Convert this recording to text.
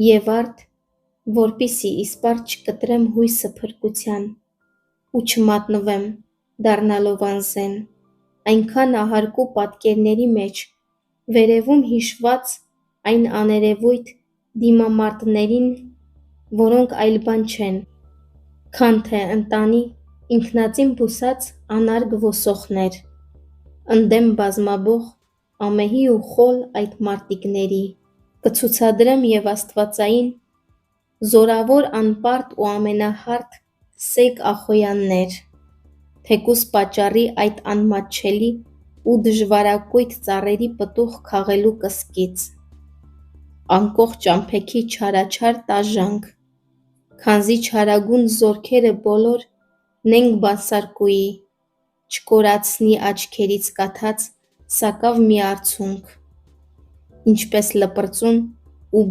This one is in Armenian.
եւ արդ, որպիսի իսպառ չկտրեմ հույսը փրկության, ու չմատնվեմ, դառնալով անզեն, այնքան ահարկու պատկերների մեջ, վերևում հիշված այն աներևույթ դիմամարտներին, որոնք այլ բան չեն, քան թե ընտանի ինքնածին բուսած անարգ ոսոխներ, ընդդեմ բազմաբող ամեհի ու խոլ այդ մարտիկների, կցուցադրեմ եւ աստվածային, զորավոր անպարտ ու ամենահարթ սեկ ախոյաններ, թեկուզ պատճառի այդ անմատչելի ու դժվարակույտ ծառերի պտուղ քաղելու կսկիծ, անկոխ ճամփեքի չարաչար տաժանք, քանզի չարագույն զորքերը բոլոր նենգ բանսարկուի, չկորացնի աչքերից կաթած սակավ մի արցունք, ինչպես լպրծուն ու